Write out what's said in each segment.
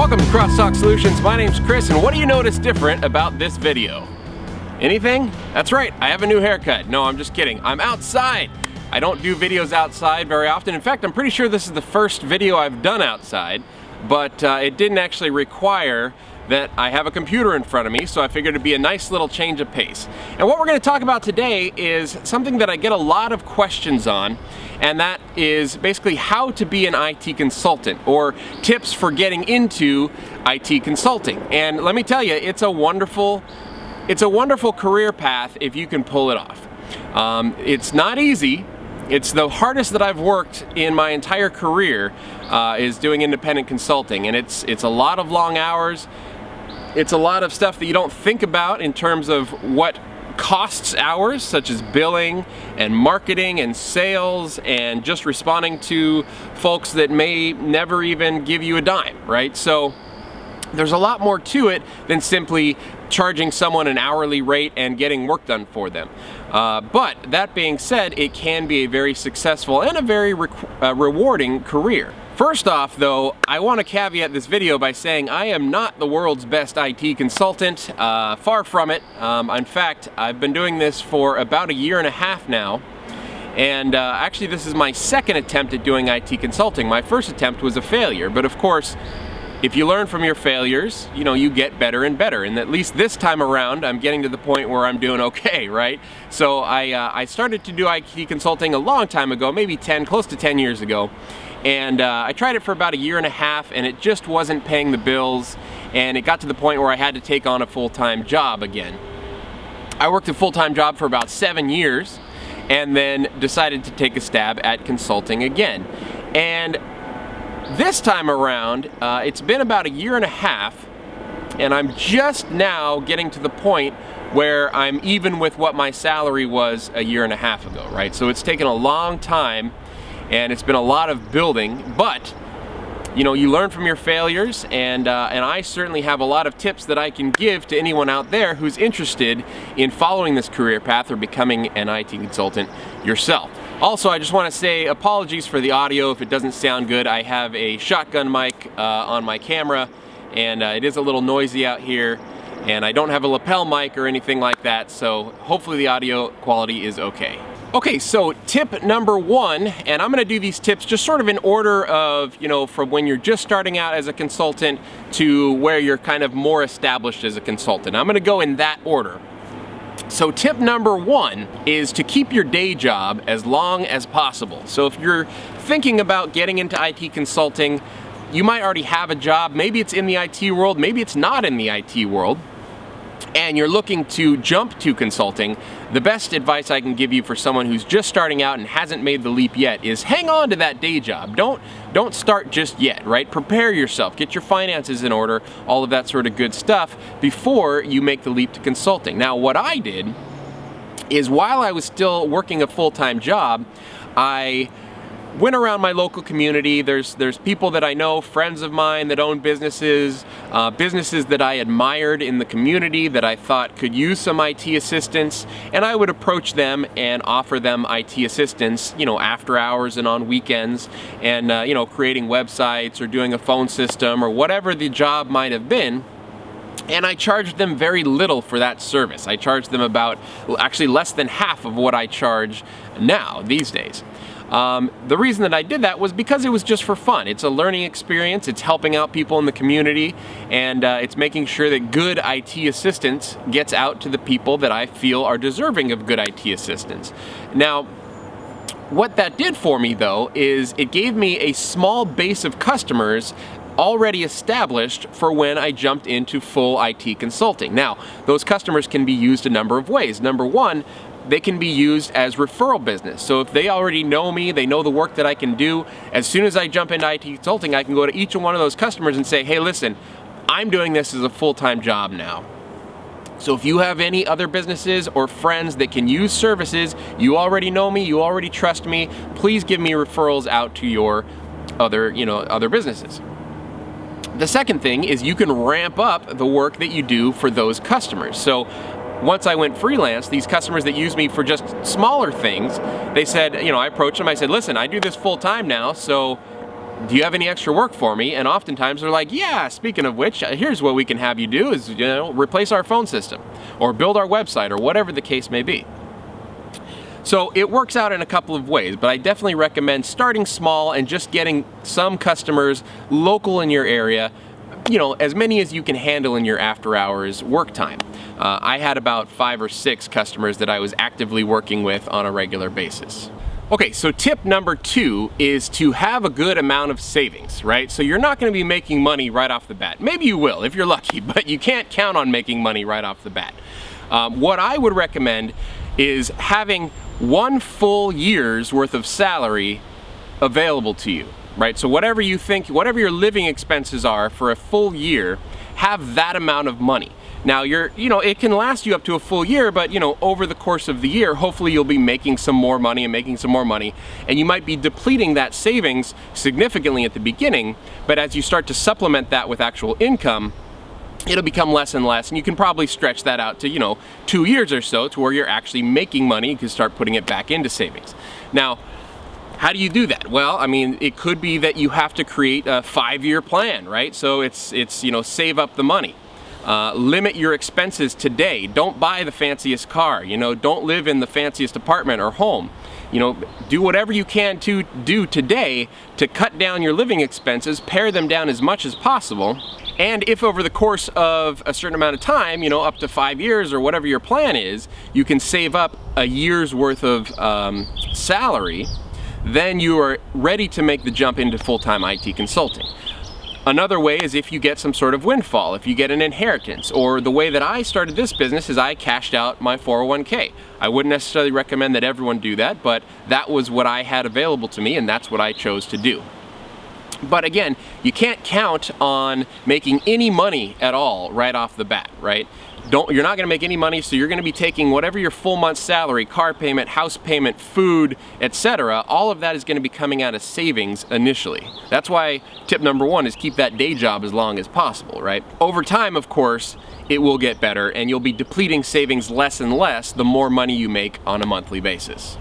Welcome to Crosstalk Solutions. My name's Chris, and what do you notice different about this video? Anything? That's right, I have a new haircut. No, I'm just kidding. I'm outside. I don't do videos outside very often. In fact, I'm pretty sure this is the first video I've done outside, but it didn't actually require that I have a computer in front of me, so I figured it'd be a nice little change of pace. And what we're going to talk about today is something that I get a lot of questions on, and that is basically how to be an IT consultant, or tips for getting into IT consulting. And let me tell you, it's a wonderful career path if you can pull it off. It's not easy. It's the hardest that I've worked in my entire career, is doing independent consulting, and it's a lot of long hours. It's a lot of stuff that you don't think about in terms of what costs hours, such as billing and marketing and sales and just responding to folks that may never even give you a dime, right? So there's a lot more to it than simply charging someone an hourly rate and getting work done for them. But that being said, it can be a very successful and a very rewarding career. First off, though, I want to caveat this video by saying I am not the world's best IT consultant, far from it. In fact, I've been doing this for about a year and a half now, and actually this is my second attempt at doing IT consulting. My first attempt was a failure, but of course, if you learn from your failures, you know, you get better and better, and at least this time around, I'm getting to the point where I'm doing okay, right? So I started to do IT consulting a long time ago, maybe close to 10 years ago. And I tried it for about a year and a half, and it just wasn't paying the bills, and it got to the point where I had to take on a full-time job again. I worked a full-time job for about 7 years, and then decided to take a stab at consulting again. And this time around, it's been about a year and a half, and I'm just now getting to the point where I'm even with what my salary was a year and a half ago, right? So it's taken a long time, and it's been a lot of building, but you know, you learn from your failures, and I certainly have a lot of tips that I can give to anyone out there who's interested in following this career path or becoming an IT consultant yourself. Also, I just want to say apologies for the audio if it doesn't sound good. I have a shotgun mic on my camera, and it is a little noisy out here, and I don't have a lapel mic or anything like that, so hopefully the audio quality is okay. Okay, so tip number one, and I'm going to do these tips just sort of in order of, you know, from when you're just starting out as a consultant to where you're kind of more established as a consultant. I'm going to go in that order. So tip number one is to keep your day job as long as possible. So if you're thinking about getting into IT consulting, you might already have a job. Maybe it's in the IT world, maybe it's not in the IT world, and you're looking to jump to consulting. The best advice I can give you for someone who's just starting out and hasn't made the leap yet is hang on to that day job. Don't start just yet, right? Prepare yourself, get your finances in order, all of that sort of good stuff before you make the leap to consulting. Now, what I did is while I was still working a full-time job, I went around my local community. There's people that I know, friends of mine that own businesses, businesses that I admired in the community that I thought could use some IT assistance, and I would approach them and offer them IT assistance, you know, after hours and on weekends, and you know, creating websites or doing a phone system or whatever the job might have been. And I charged them very little for that service. I charged them about, actually less than half of what I charge now these days. The reason that I did that was because it was just for fun. It's a learning experience, it's helping out people in the community, and it's making sure that good IT assistance gets out to the people that I feel are deserving of good IT assistance. Now, what that did for me, though, is it gave me a small base of customers already established for when I jumped into full IT consulting. Now, those customers can be used a number of ways. Number one, they can be used as referral business. So if they already know me, they know the work that I can do, as soon as I jump into IT consulting, I can go to each one of those customers and say, hey, listen, I'm doing this as a full-time job now. So if you have any other businesses or friends that can use services, you already know me, you already trust me, please give me referrals out to your other businesses. The second thing is you can ramp up the work that you do for those customers. So once I went freelance, these customers that use me for just smaller things, they said, you know, I approached them, I said, listen, I do this full time now, so do you have any extra work for me? And oftentimes they're like, yeah, speaking of which, here's what we can have you do is, replace our phone system or build our website or whatever the case may be. So it works out in a couple of ways, but I definitely recommend starting small and just getting some customers local in your area, as many as you can handle in your after hours work time. I had about 5 or 6 customers that I was actively working with on a regular basis. Okay, so tip number 2 is to have a good amount of savings, right? So you're not gonna be making money right off the bat. Maybe you will if you're lucky, but you can't count on making money right off the bat. What I would recommend is having 1 full year's worth of salary available to you, right? So whatever whatever your living expenses are for a full year, have that amount of money. Now it can last you up to a full year, but over the course of the year, hopefully you'll be making some more money and you might be depleting that savings significantly at the beginning, but as you start to supplement that with actual income, it'll become less and less, and you can probably stretch that out to 2 years or so to where you're actually making money. You can start putting it back into savings. Now, how do you do that? Well, I mean, it could be that you have to create a 5-year plan, right? So it's save up the money. Limit your expenses today. Don't buy the fanciest car. Don't live in the fanciest apartment or home. Do whatever you can to do today to cut down your living expenses, pare them down as much as possible. And if over the course of a certain amount of time, up to 5 years or whatever your plan is, you can save up a year's worth of salary, then you are ready to make the jump into full-time IT consulting. Another way is if you get some sort of windfall, if you get an inheritance, or the way that I started this business is I cashed out my 401k. I wouldn't necessarily recommend that everyone do that, but that was what I had available to me and that's what I chose to do. But again, you can't count on making any money at all right off the bat, right? You're not gonna make any money, so you're gonna be taking whatever your full month's salary, car payment, house payment, food, etc., all of that is gonna be coming out of savings initially. That's why tip number 1 is keep that day job as long as possible, right? Over time, of course, it will get better and you'll be depleting savings less and less the more money you make on a monthly basis.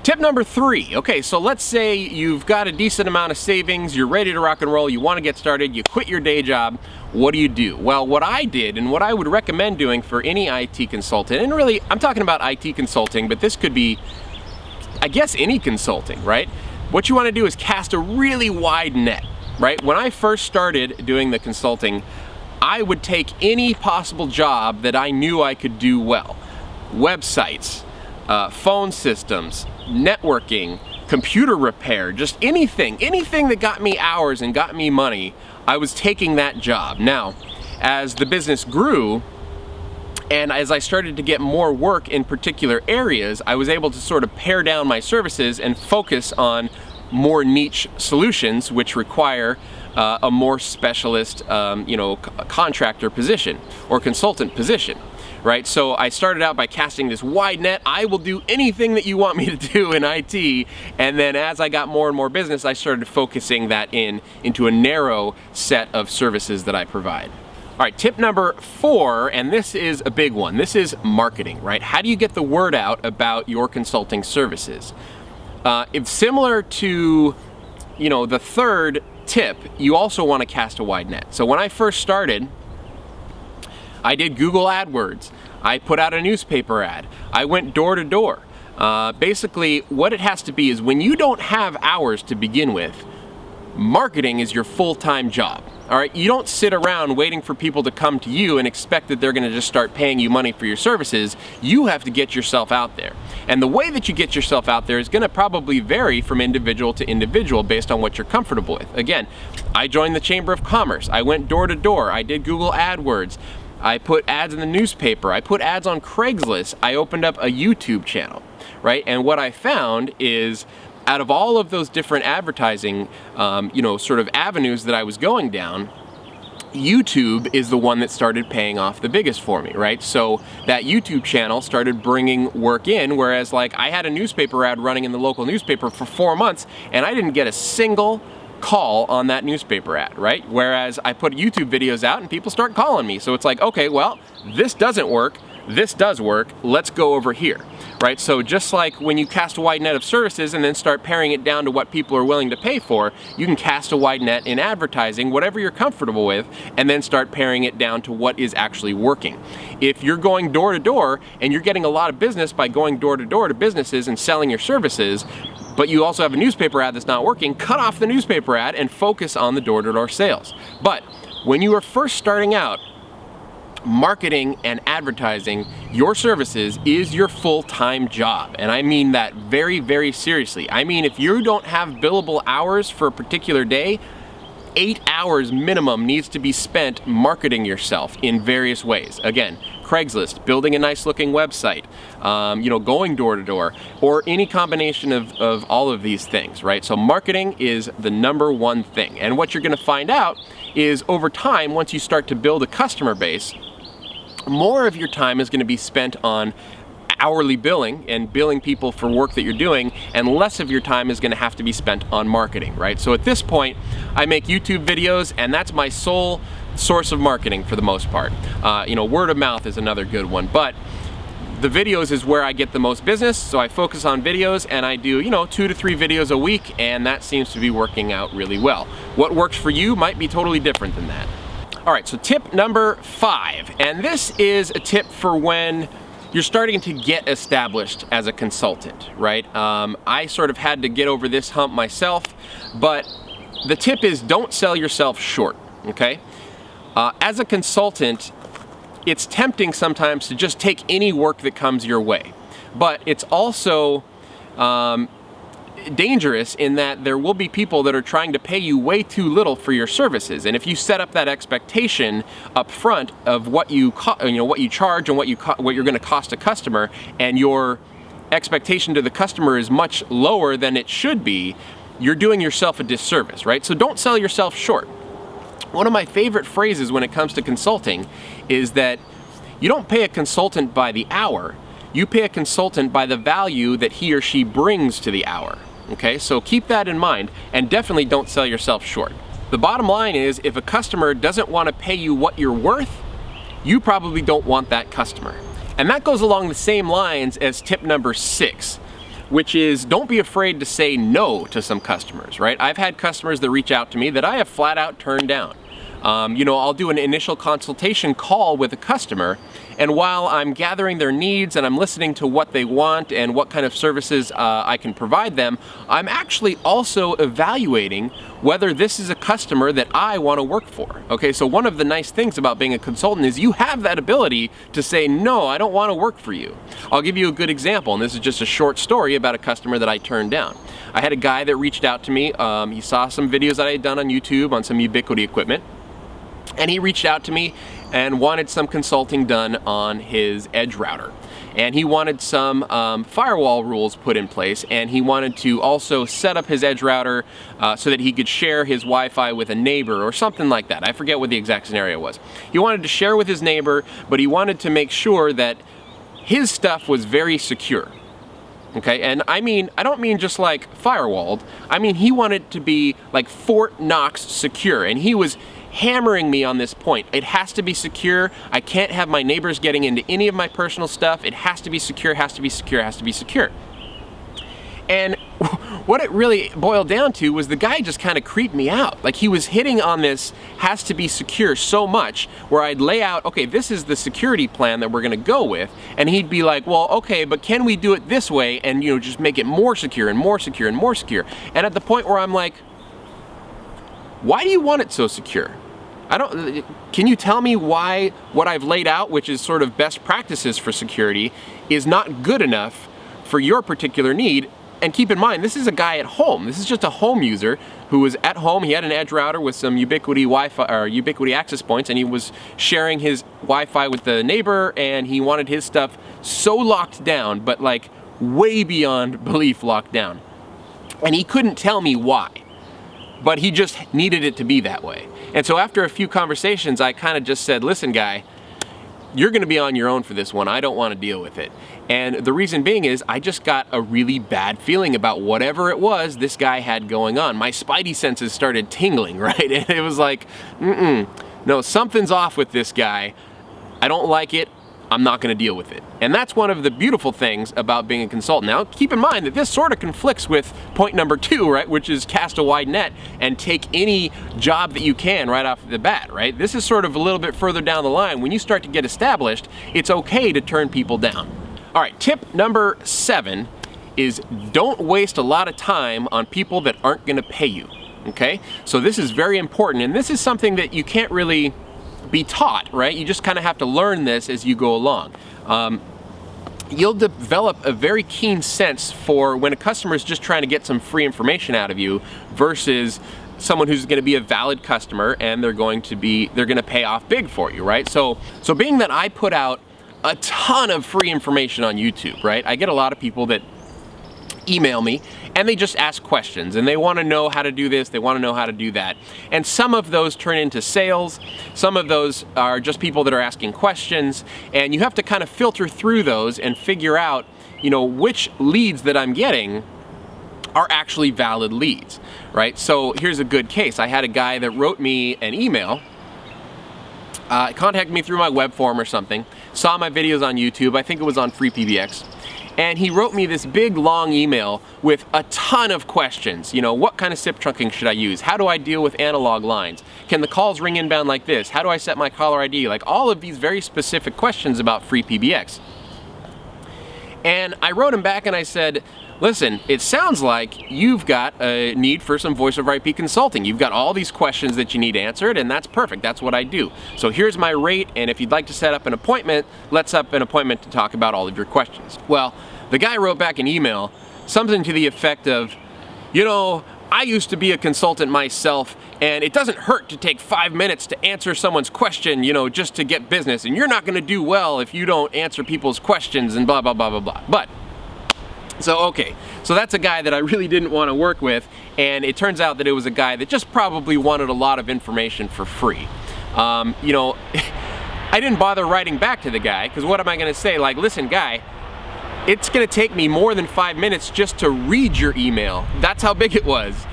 Tip number 3, okay, so let's say you've got a decent amount of savings, you're ready to rock and roll, you wanna get started, you quit your day job, what do you do? Well, what I did and what I would recommend doing for any IT consultant, and really, I'm talking about IT consulting, but this could be, I guess, any consulting, right? What you wanna do is cast a really wide net, right? When I first started doing the consulting, I would take any possible job that I knew I could do well. Websites, phone systems, networking, computer repair, just anything that got me hours and got me money, I was taking that job. Now, as the business grew, and as I started to get more work in particular areas, I was able to sort of pare down my services and focus on more niche solutions, which require a more specialist, contractor position or consultant position. Right, so I started out by casting this wide net. I will do anything that you want me to do in IT, and then as I got more and more business, I started focusing that into a narrow set of services that I provide. All right, tip number 4, and this is a big one. This is marketing, right? How do you get the word out about your consulting services? It's similar to, the 3rd tip. You also want to cast a wide net. So when I first started, I did Google AdWords. I put out a newspaper ad. I went door to door. Basically, what it has to be is when you don't have hours to begin with, marketing is your full-time job. All right, you don't sit around waiting for people to come to you and expect that they're gonna just start paying you money for your services. You have to get yourself out there. And the way that you get yourself out there is gonna probably vary from individual to individual based on what you're comfortable with. Again, I joined the Chamber of Commerce. I went door to door. I did Google AdWords. I put ads in the newspaper. I put ads on Craigslist. I opened up a YouTube channel, right? And what I found is out of all of those different advertising, sort of avenues that I was going down, YouTube is the one that started paying off the biggest for me, right? So that YouTube channel started bringing work in, whereas like I had a newspaper ad running in the local newspaper for 4 months and I didn't get a single call on that newspaper ad, right? Whereas I put YouTube videos out and people start calling me. So it's like, okay, well, this doesn't work. this does work, let's go over here, right? So just like when you cast a wide net of services and then start paring it down to what people are willing to pay for, you can cast a wide net in advertising, whatever you're comfortable with, and then start paring it down to what is actually working. If you're going door to door and you're getting a lot of business by going door to door to businesses and selling your services, but you also have a newspaper ad that's not working, cut off the newspaper ad and focus on the door-to-door sales. But when you are first starting out, marketing and advertising your services is your full-time job. And I mean that very, very seriously. I mean, if you don't have billable hours for a particular day, 8 hours minimum needs to be spent marketing yourself in various ways. Again, Craigslist, building a nice looking website, going door to door, or any combination of all of these things, right? So marketing is the number one thing. And what you're gonna find out is over time, once you start to build a customer base, more of your time is gonna be spent on hourly billing and billing people for work that you're doing, and less of your time is gonna have to be spent on marketing, right? So at this point, I make YouTube videos, and that's my sole source of marketing for the most part. Word of mouth is another good one, but the videos is where I get the most business, so I focus on videos, and I do, 2 to 3 videos a week, and that seems to be working out really well. What works for you might be totally different than that. All right, so tip number 5, and this is a tip for when you're starting to get established as a consultant, right? I sort of had to get over this hump myself, but the tip is don't sell yourself short, okay? As a consultant, it's tempting sometimes to just take any work that comes your way, but it's also dangerous in that there will be people that are trying to pay you way too little for your services. And if you set up that expectation up front of what you charge and what you're going to cost a customer, and your expectation to the customer is much lower than it should be, you're doing yourself a disservice, right? So don't sell yourself short. One of my favorite phrases when it comes to consulting is that you don't pay a consultant by the hour, you pay a consultant by the value that he or she brings to the hour. Okay, so keep that in mind, and definitely don't sell yourself short. The bottom line is, if a customer doesn't want to pay you what you're worth, you probably don't want that customer. And that goes along the same lines as tip number 6, which is don't be afraid to say no to some customers, right? I've had customers that reach out to me that I have flat out turned down. I'll do an initial consultation call with a customer, and while I'm gathering their needs and I'm listening to what they want and what kind of services I can provide them, I'm actually also evaluating whether this is a customer that I want to work for. Okay, so one of the nice things about being a consultant is you have that ability to say, no, I don't want to work for you. I'll give you a good example, and this is just a short story about a customer that I turned down. I had a guy that reached out to me. He saw some videos that I had done on YouTube on some Ubiquiti equipment, and he reached out to me and wanted some consulting done on his edge router. And he wanted some firewall rules put in place, and he wanted to also set up his edge router so that he could share his Wi-Fi with a neighbor or something like that. I forget what the exact scenario was. He wanted to share with his neighbor, but he wanted to make sure that his stuff was very secure. Okay, and I don't mean just like firewalled, I mean he wanted to be like Fort Knox secure, and he was hammering me on this point. It has to be secure. I can't have my neighbors getting into any of my personal stuff. It has to be secure, has to be secure, has to be secure. And what it really boiled down to was the guy just kind of creeped me out. Like, he was hitting on this has to be secure so much, where I'd lay out, okay, this is the security plan that we're gonna go with, and he'd be like, well, okay, but can we do it this way and just make it more secure and more secure and more secure? And at the point where I'm like, why do you want it so secure? Can you tell me why what I've laid out, which is sort of best practices for security, is not good enough for your particular need? And keep in mind, this is a guy at home. This is just a home user who was at home. He had an edge router with some Ubiquiti Wi-Fi or Ubiquiti access points, and he was sharing his Wi-Fi with the neighbor, and he wanted his stuff so locked down, but like way beyond belief locked down. And he couldn't tell me why, but he just needed it to be that way. And so after a few conversations, I kind of just said, listen, guy, you're gonna be on your own for this one. I don't wanna deal with it. And the reason being is I just got a really bad feeling about whatever it was this guy had going on. My spidey senses started tingling, right? And it was like, no, something's off with this guy. I don't like it. I'm not going to deal with it. And that's one of the beautiful things about being a consultant. Now, keep in mind that this sort of conflicts with point number 2, right, which is cast a wide net and take any job that you can right off the bat, right? This is sort of a little bit further down the line. When you start to get established, it's okay to turn people down. All right, tip number 7 is don't waste a lot of time on people that aren't going to pay you, okay? So this is very important, and this is something that you can't really be taught, right? You just kind of have to learn this as you go along. You'll develop a very keen sense for when a customer is just trying to get some free information out of you versus someone who's going to be a valid customer and they're going to pay off big for you, right? So being that I put out a ton of free information on YouTube, right? I get a lot of people that email me and they just ask questions and they want to know how to do this, they want to know how to do that. And some of those turn into sales, some of those are just people that are asking questions, and you have to kind of filter through those and figure out, you know, which leads that I'm getting are actually valid leads, right? So here's a good case. I had a guy that wrote me an email, contacted me through my web form or something, saw my videos on YouTube, I think it was on FreePBX, and he wrote me this big long email with a ton of questions. You know, what kind of SIP trunking should I use? How do I deal with analog lines? Can the calls ring inbound like this? How do I set my caller ID? Like all of these very specific questions about FreePBX. And I wrote him back and I said, listen, it sounds like you've got a need for some voice over IP consulting. You've got all these questions that you need answered, and that's perfect. That's what I do. So here's my rate, and if you'd like to set up an appointment, let's set up an appointment to talk about all of your questions. Well, the guy wrote back an email, something to the effect of, you know, I used to be a consultant myself, and it doesn't hurt to take 5 minutes to answer someone's question, you know, just to get business, and you're not going to do well if you don't answer people's questions and blah, blah, blah, blah, blah. But so that's a guy that I really didn't want to work with, and it turns out that it was a guy that just probably wanted a lot of information for free. You know, I didn't bother writing back to the guy, because what am I going to say? Like, listen, guy, it's going to take me more than 5 minutes just to read your email. That's how big it was.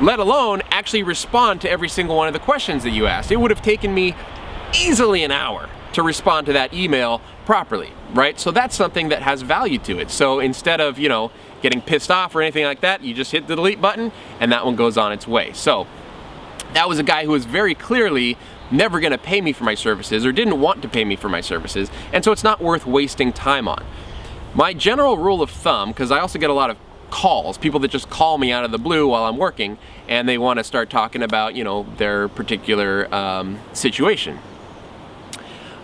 Let alone actually respond to every single one of the questions that you asked. It would have taken me easily an hour to respond to that email properly, right? So that's something that has value to it. So instead of, you know, getting pissed off or anything like that, you just hit the delete button and that one goes on its way. So that was a guy who was very clearly never gonna pay me for my services or didn't want to pay me for my services, and so it's not worth wasting time on. My general rule of thumb, because I also get a lot of calls, people that just call me out of the blue while I'm working and they want to start talking about, you know, their particular situation.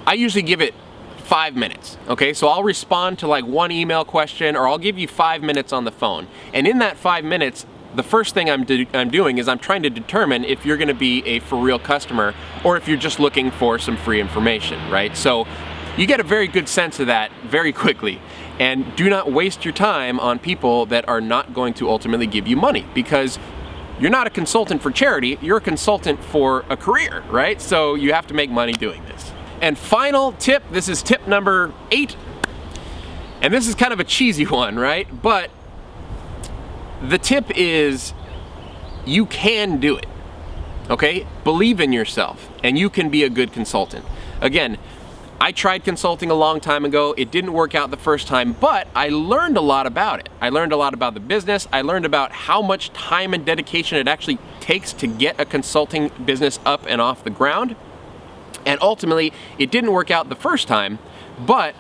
I usually give it 5 minutes, okay? So I'll respond to like one email question, or I'll give you 5 minutes on the phone. And in that 5 minutes, the first thing I'm doing is I'm trying to determine if you're gonna be a for real customer or if you're just looking for some free information, right? So you get a very good sense of that very quickly. And do not waste your time on people that are not going to ultimately give you money, because you're not a consultant for charity, you're a consultant for a career, right? So you have to make money doing this. And final tip, this is tip number 8, and this is kind of a cheesy one, right? But the tip is you can do it, okay? Believe in yourself and you can be a good consultant. Again, I tried consulting a long time ago. It didn't work out the first time, but I learned a lot about it. I learned a lot about the business. I learned about how much time and dedication it actually takes to get a consulting business up and off the ground. And ultimately, it didn't work out the first time, but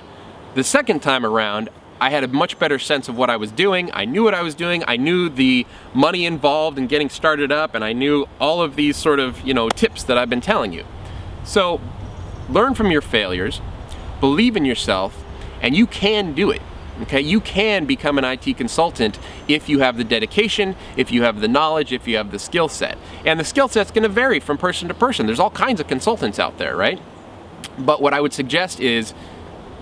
the second time around, I had a much better sense of what I was doing. I knew what I was doing. I knew the money involved in getting started up, and I knew all of these sort of, you know, tips that I've been telling you. So learn from your failures, believe in yourself, and you can do it, okay? You can become an IT consultant if you have the dedication, if you have the knowledge, if you have the skill set. And the skill set's gonna vary from person to person. There's all kinds of consultants out there, right? But what I would suggest is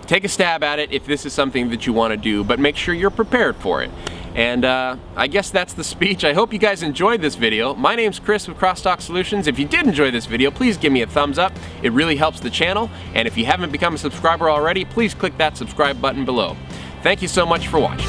take a stab at it if this is something that you wanna do, but make sure you're prepared for it. And I guess that's the speech. I hope you guys enjoyed this video. My name's Chris with Crosstalk Solutions. If you did enjoy this video, please give me a thumbs up. It really helps the channel. And if you haven't become a subscriber already, please click that subscribe button below. Thank you so much for watching.